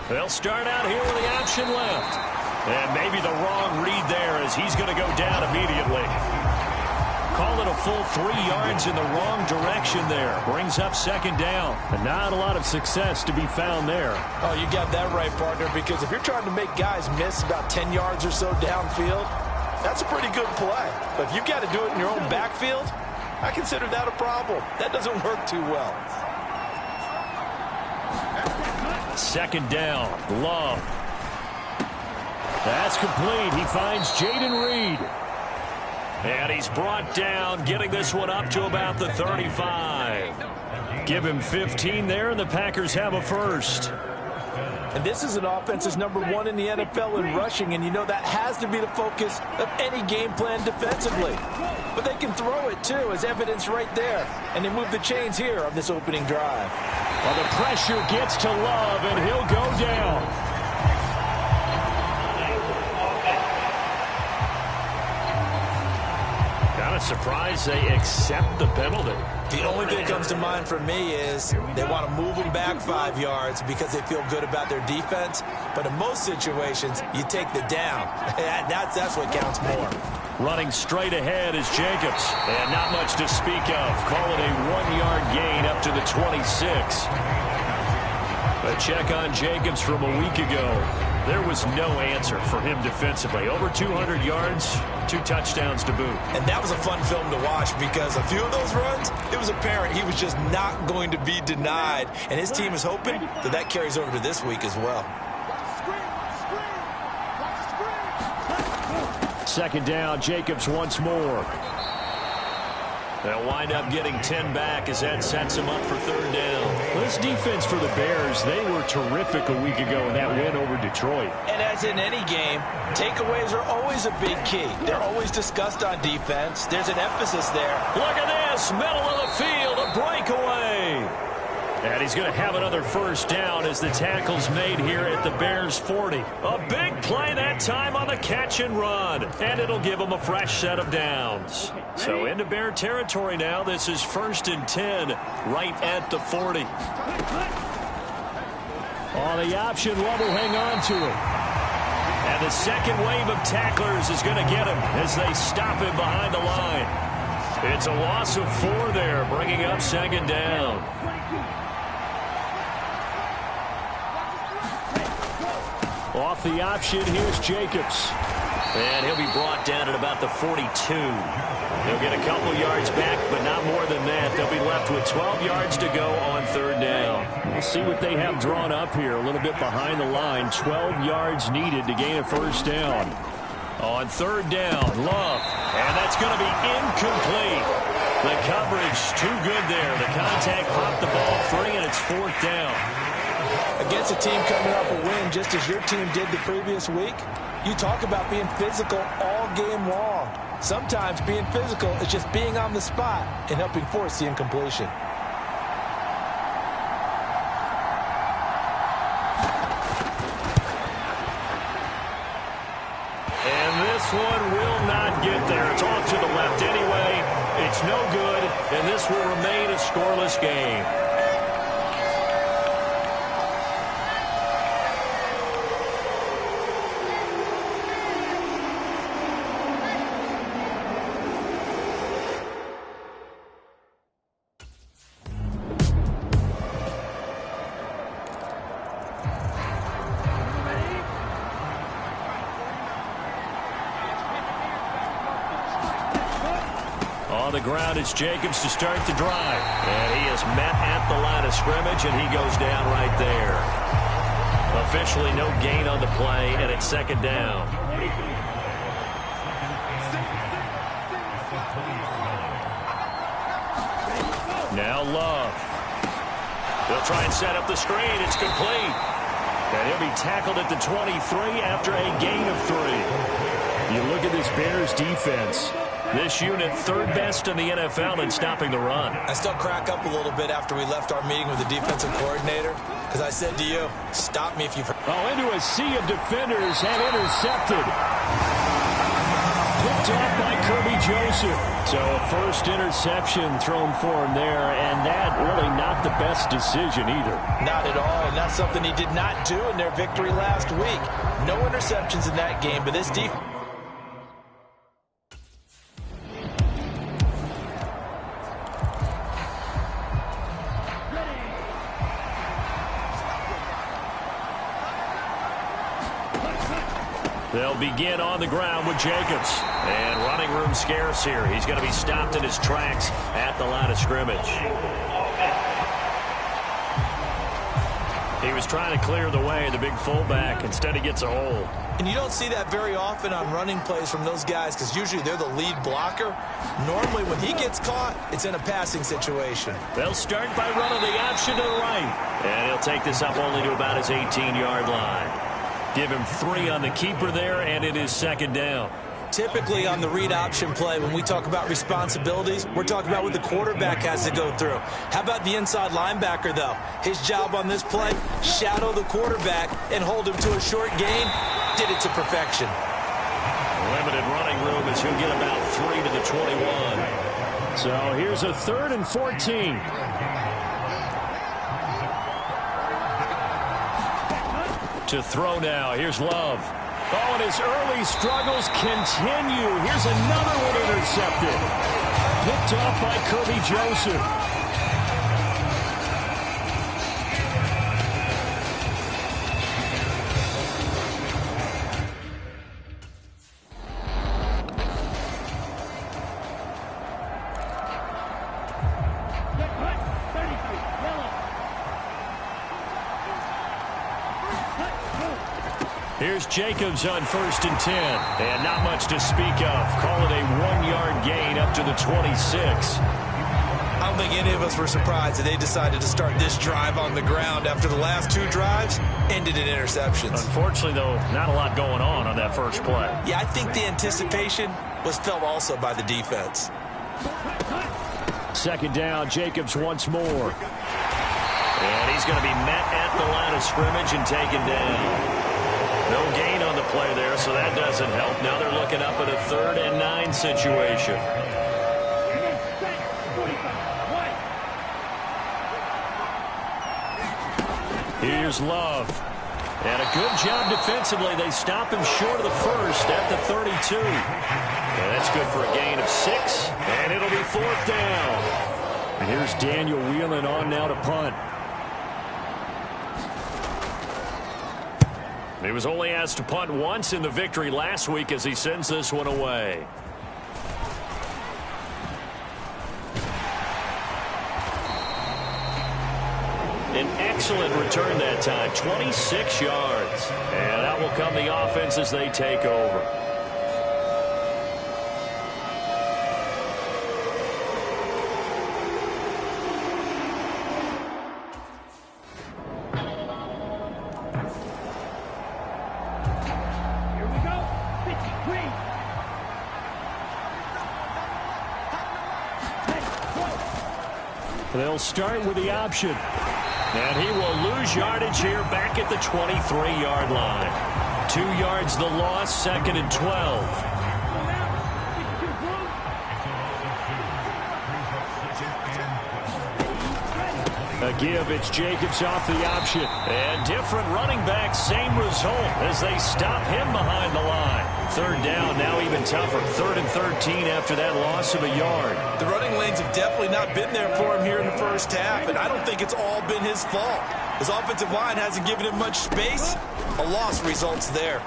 They'll start out here with the option left. And maybe the wrong read there as he's going to go down immediately. Call it a full 3 yards in the wrong direction there. Brings up second down. And not a lot of success to be found there. Oh, you got that right, partner, because if you're trying to make guys miss about 10 yards or so downfield, that's a pretty good play. But if you've got to do it in your own backfield, I consider that a problem. That doesn't work too well. Second down, Love. That's complete. He finds Jayden Reed. And he's brought down, getting this one up to about the 35. Give him 15 there, and the Packers have a first. And this is an offense that's #1 in the NFL in rushing, and you know that has to be the focus of any game plan defensively. But they can throw it, too, as evidence right there. And they move the chains here on this opening drive. Well, the pressure gets to Love, and he'll go down. Kind of surprised they accept the penalty. The only thing that comes to mind for me is they want to move them back 5 yards because they feel good about their defense. But in most situations, you take the down. That's what counts more. Running straight ahead is Jacobs. And not much to speak of. Call it a 1-yard gain up to the 26. A check on Jacobs from a week ago. There was no answer for him defensively. Over 200 yards, 2 touchdowns to boot. And that was a fun film to watch because a few of those runs, it was apparent he was just not going to be denied. And his team is hoping that that carries over to this week as well. Second down, Jacobs once more. They'll wind up getting 10 back as that sets them up for third down. This defense for the Bears, they were terrific a week ago in that win over Detroit. And as in any game, takeaways are always a big key. They're always discussed on defense. There's an emphasis there. Look at this, middle of the field, a breakaway. And he's going to have another first down as the tackle's made here at the Bears 40. A big play that time on the catch and run. And it'll give them a fresh set of downs. So into Bear territory now. This is 1st and 10 right at the 40. On the option, Love will hang on to it. And the second wave of tacklers is going to get him as they stop him behind the line. It's a loss of 4 there, bringing up second down. Off the option, here's Jacobs. And he'll be brought down at about the 42. They'll get a couple yards back, but not more than that. They'll be left with 12 yards to go on third down. We'll see what they have drawn up here. A little bit behind the line. 12 yards needed to gain a first down. On third down, Love. And that's going to be incomplete. The coverage too good there. The contact popped the ball free, and it's 4th down. Against a team coming off a win just as your team did the previous week, you talk about being physical all game long. Sometimes being physical is just being on the spot and helping force the incompletion. And this one will not get there. It's off to the left anyway. It's no good, and this will remain a scoreless game. On the ground, it's Jacobs to start the drive. And he is met at the line of scrimmage, and he goes down right there. Officially no gain on the play, and it's second down. Now Love. They'll try and set up the screen. It's complete. And he'll be tackled at the 23 after a gain of 3. You look at this Bears defense. This unit 3rd best in the NFL in stopping the run. I still crack up a little bit after we left our meeting with the defensive coordinator because I said to you, stop me if you've heard. Oh, into a sea of defenders and intercepted. Picked off by Kirby Joseph. So a first interception thrown for him there, and that really not the best decision either. Not at all, and that's something he did not do in their victory last week. No interceptions in that game, but this defense... They'll begin on the ground with Jacobs. And running room scarce here. He's going to be stopped in his tracks at the line of scrimmage. He was trying to clear the way, the big fullback. Instead, he gets a hole. And you don't see that very often on running plays from those guys because usually they're the lead blocker. Normally, when he gets caught, it's in a passing situation. They'll start by running the option to the right. And he'll take this up only to about his 18-yard line. Give him 3 on the keeper there, and it is second down. Typically on the read option play, when we talk about responsibilities, we're talking about what the quarterback has to go through. How about the inside linebacker, though? His job on this play, shadow the quarterback and hold him to a short gain. Did it to perfection. Limited running room as he'll get about 3 to the 21. So here's a 3rd and 14. To throw now. Here's Love. Oh, and his early struggles continue. Here's another one intercepted. Picked off by Kirby Joseph. Here's Jacobs on 1st and 10. And not much to speak of. Call it a 1-yard gain up to the 26. I don't think any of us were surprised that they decided to start this drive on the ground after the last 2 drives ended in interceptions. Unfortunately, though, not a lot going on that first play. Yeah, I think the anticipation was felt also by the defense. Second down, Jacobs once more. And he's going to be met at the line of scrimmage and taken down. No gain on the play there, so that doesn't help. Now they're looking up at a 3rd and 9 situation. Here's Love. And a good job defensively. They stop him short of the first at the 32. And that's good for a gain of 6, and it'll be 4th down. And here's Daniel Whelan on now to punt. He was only asked to punt once in the victory last week as he sends this one away. An excellent return that time, 26 yards. And out will come the offense as they take over. They'll start with the option. And he will lose yardage here back at the 23-yard line. 2 yards the loss, 2nd and 12. A give, it's Jacobs off the option. And different running backs, same result as they stop him behind the line. 3rd down, now even tougher. 3rd and 13 after that loss of a yard. The running lanes have definitely not been there for him here in the first half, and I don't think it's all been his fault. His offensive line hasn't given him much space. A loss results there.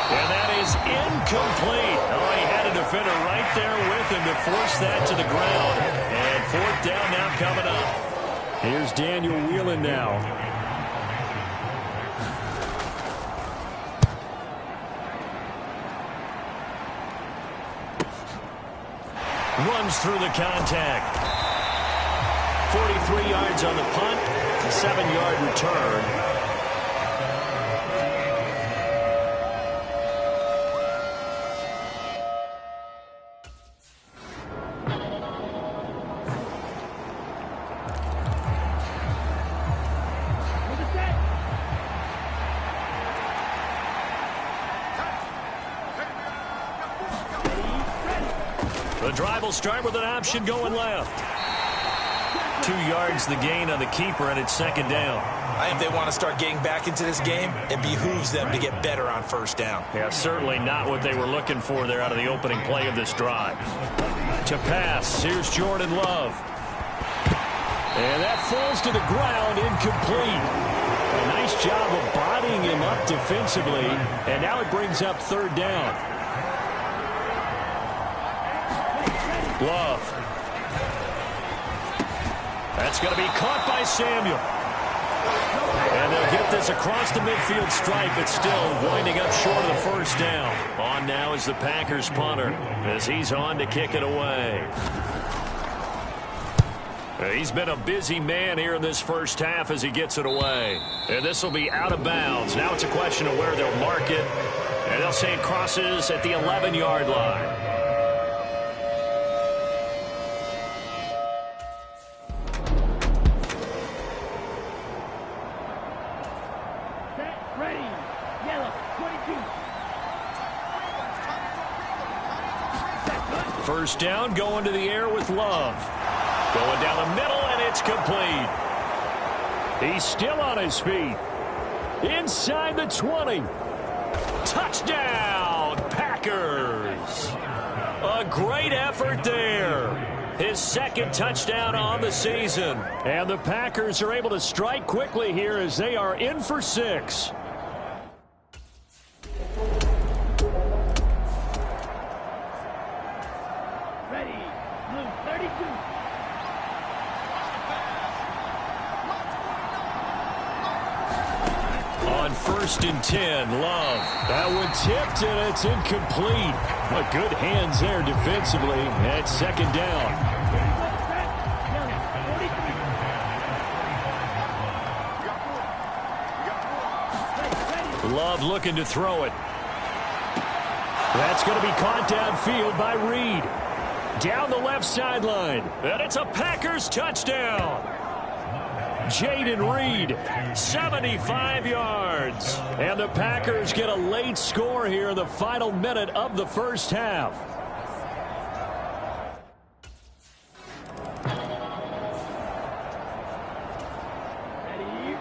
And that is incomplete. Oh, he had a defender right there with him to force that to the ground. And 4th down now coming up. Here's Daniel Whelan now. Runs through the contact. 43 yards on the punt. A 7-yard return. drive will start with an option going left. 2 yards the gain on the keeper, and it's second down. If they want to start getting back into this game, it behooves them to get better on first down. Yeah, certainly not what they were looking for there out of the opening play of this drive. To pass, here's Jordan Love. And that falls to the ground, incomplete. A nice job of bodying him up defensively, and now it brings up third down. Love. That's going to be caught by Samuel. And they'll get this across the midfield stripe, but still winding up short of the first down. On now is the Packers punter as he's on to kick it away. He's been a busy man here in this first half as he gets it away. And this will be out of bounds. Now it's a question of where they'll mark it. And they'll say it crosses at the 11-yard line. First down, going to the air with Love. Going down the middle, and it's complete. He's still on his feet. Inside the 20. Touchdown, Packers. A great effort there. His second touchdown on the season. And the Packers are able to strike quickly here as they are in for 6. First and 10, Love. That one tipped, and it's incomplete. But good hands there defensively at second down. Love looking to throw it. That's going to be caught downfield by Reed. Down the left sideline. And it's a Packers touchdown. Jaden Reed, 75 yards. And the Packers get a late score here in the final minute of the first half.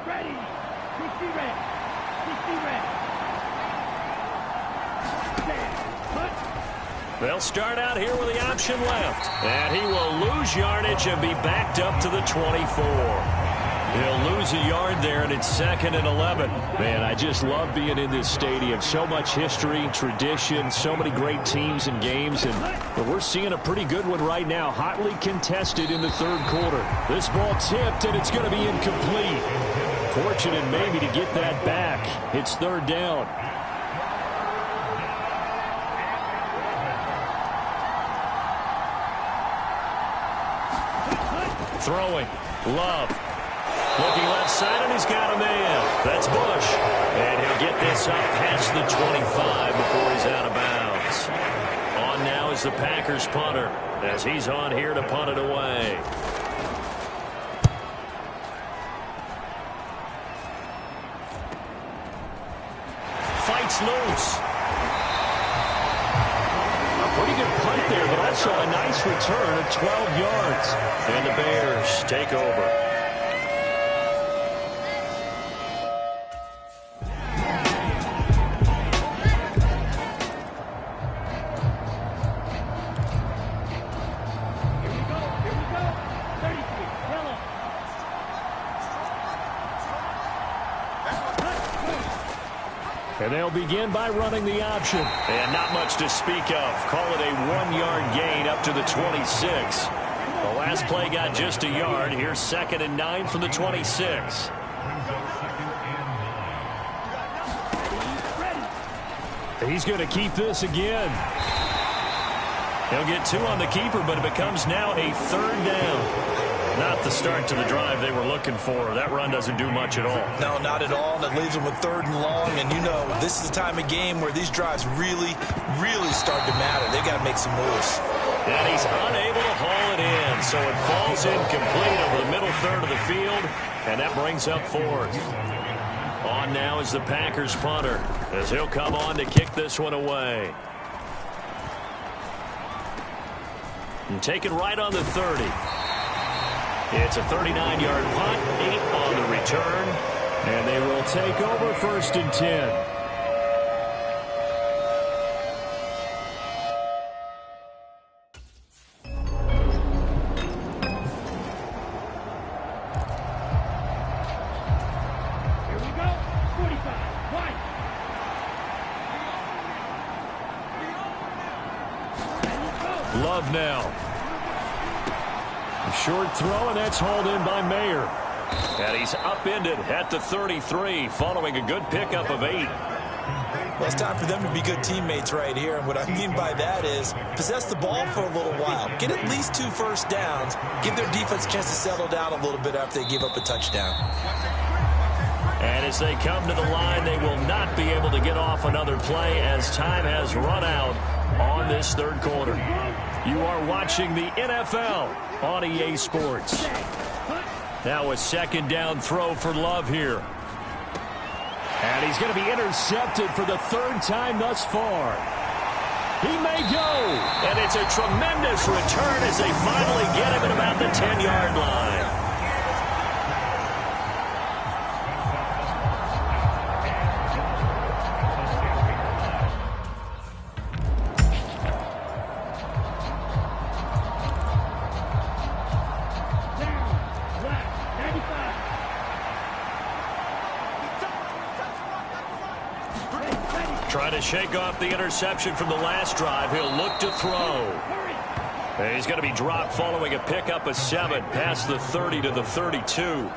Ready. 60 red. They'll start out here with the option left. And he will lose yardage and be backed up to the 24. He'll lose a yard there, and it's second and 11. Man, I just love being in this stadium. So much history, tradition, so many great teams and games. And we're seeing a pretty good one right now, hotly contested in the third quarter. This ball tipped, and it's going to be incomplete. Fortunate maybe to get that back. It's third down. Throwing. Love. Looking left side, and he's got a man. That's Bush. And he'll get this up past the 25 before he's out of bounds. On now is the Packers punter as he's on here to punt it away. Fights loose. A pretty good punt there, but also a nice return of 12 yards. And the Bears take over. And they'll begin by running the option. And not much to speak of. Call it a 1-yard gain up to the 26. The last play got just a yard. Here's second and 9 from the 26. He's going to keep this again. He'll get 2 on the keeper, but it becomes now a third down. Not the start to the drive they were looking for. That run doesn't do much at all. No, not at all. And it leaves them with third and long. And, you know, this is the time of game where these drives really start to matter. They've got to make some moves. And he's unable to haul it in. So it falls incomplete over the middle third of the field. And that brings up fourth. On now is the Packers punter as he'll come on to kick this one away. And taken right on the 30. It's a 39-yard punt, 8 on the return. And they will take over 1st and 10. Love now. A short throw, and that's hauled in by Mayer. And he's upended at the 33 following a good pickup of 8. Well, it's time for them to be good teammates right here. And what I mean by that is possess the ball for a little while. Get at least 2 first downs. Give their defense a chance to settle down a little bit after they give up a touchdown. And as they come to the line, they will not be able to get off another play as time has run out on this 3rd quarter. You are watching the NFL on EA Sports. Now a 2nd down throw for Love here. And he's going to be intercepted for the 3rd time thus far. He may go. And it's a tremendous return as they finally get him at about the 10-yard line. Trying to shake off the interception from the last drive. He'll look to throw. And he's going to be dropped following a pickup of 7 past the 30 to the 32.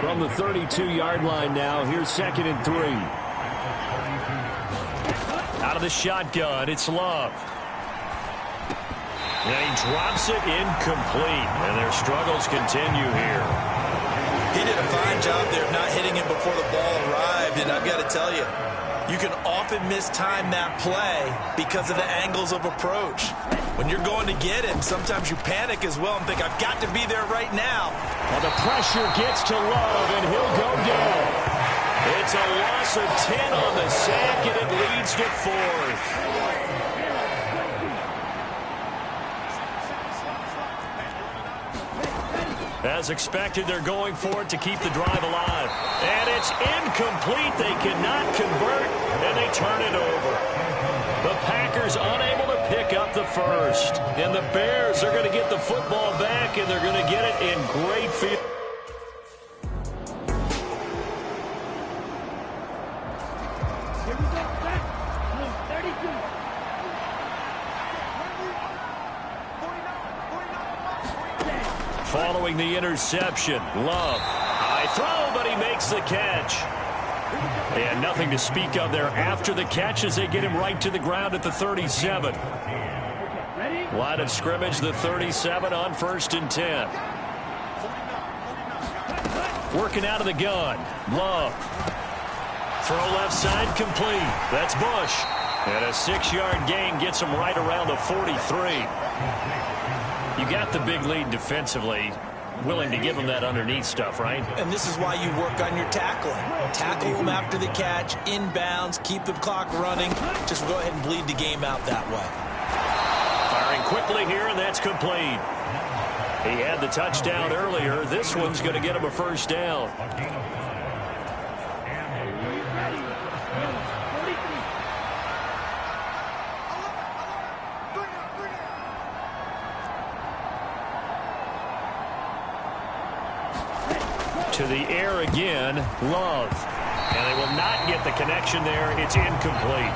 From the 32-yard line now, here's 2nd and 3. Out of the shotgun, it's Love. And he drops it incomplete. And their struggles continue here. He did a fine job there of not hitting him before the ball arrived. And I've got to tell you, you can often mistime that play because of the angles of approach. When you're going to get him, sometimes you panic as well and think, I've got to be there right now. Well, the pressure gets to Love, and he'll go down. It's a loss of 10 on the sack, and it leads to 4th. As expected, they're going for it to keep the drive alive. And it's incomplete. They cannot convert, and they turn it over. The Packers unable to pick up the first. And the Bears are going to get the football back, and they're going to get it in great field. Here we go, back. 32. Following the interception, Love. High throw, but he makes the catch. And nothing to speak of there after the catch as they get him right to the ground at the 37. Line of scrimmage, the 37 on 1st and 10. Working out of the gun, Love. Throw left side complete. That's Bush. And a 6-yard gain gets him right around the 43. You got the big lead defensively. Willing to give them that underneath stuff, right? And this is why you work on your tackling. Tackle them after the catch, inbounds, keep the clock running. Just go ahead and bleed the game out that way. Firing quickly here, and that's complete. He had the touchdown earlier. This one's going to get him a 1st down. To the air again, Love. And they will not get the connection there. It's incomplete.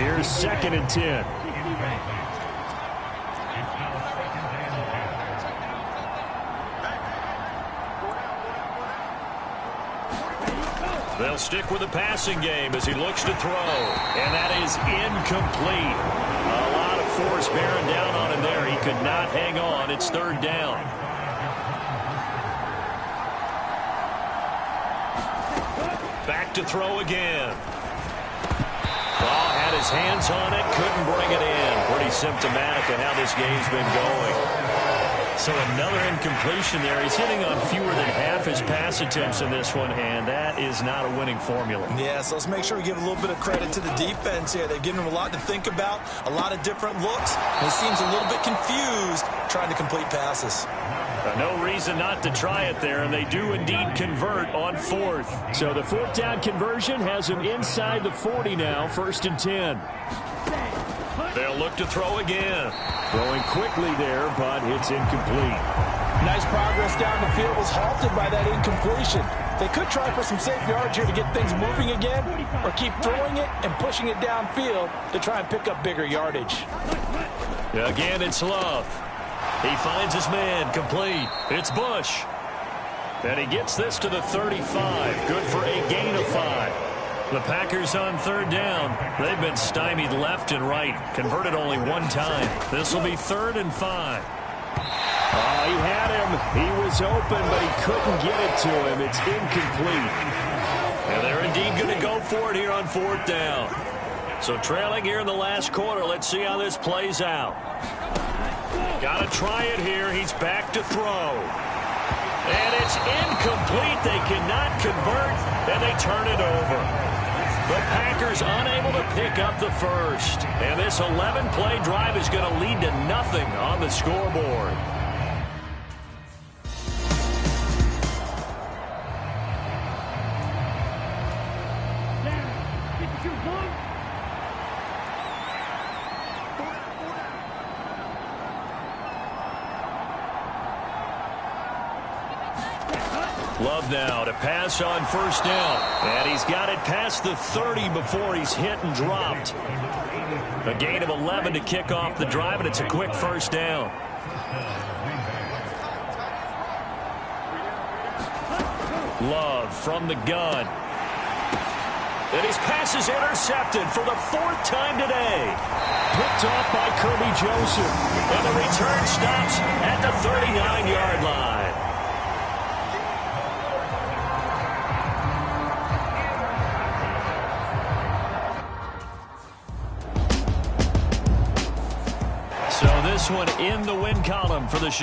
Here's 2nd and 10. They'll stick with the passing game as he looks to throw. And that is incomplete. A lot of force bearing down on him there. He could not hang on. It's 3rd down. Back to throw again. Ball had his hands on it, couldn't bring it in. Pretty symptomatic of how this game's been going. So another incompletion there. He's hitting on fewer than half his pass attempts in this one, and that is not a winning formula. Yeah, so let's make sure we give a little bit of credit to the defense here. They're giving him a lot to think about, a lot of different looks, and he seems a little bit confused trying to complete passes. No reason not to try it there, and they do indeed convert on fourth. So the fourth down conversion has him inside the 40 now, 1st and 10. They'll look to throw again. Throwing quickly there, but it's incomplete. Nice progress down the field was halted by that incompletion. They could try for some safe yards here to get things moving again, or keep throwing it and pushing it downfield to try and pick up bigger yardage. Again, it's Love. He finds his man, complete. It's Bush. And he gets this to the 35. Good for a gain of 5. The Packers on 3rd down. They've been stymied left and right. Converted only one time. This will be 3rd and 5. Oh, he had him. He was open, but he couldn't get it to him. It's incomplete. And they're indeed going to go for it here on 4th down. So trailing here in the last quarter. Let's see how this plays out. Got to try it here. He's back to throw. And it's incomplete. They cannot convert, and they turn it over. The Packers unable to pick up the first. And this 11-play drive is going to lead to nothing on the scoreboard. Love now to pass on 1st down. And he's got it past the 30 before he's hit and dropped. A gain of 11 to kick off the drive, and it's a quick 1st down. Love from the gun. And his pass is intercepted for the 4th time today. Picked off by Kirby Joseph. And the return stops at the 39-yard line. So this one in the win column for the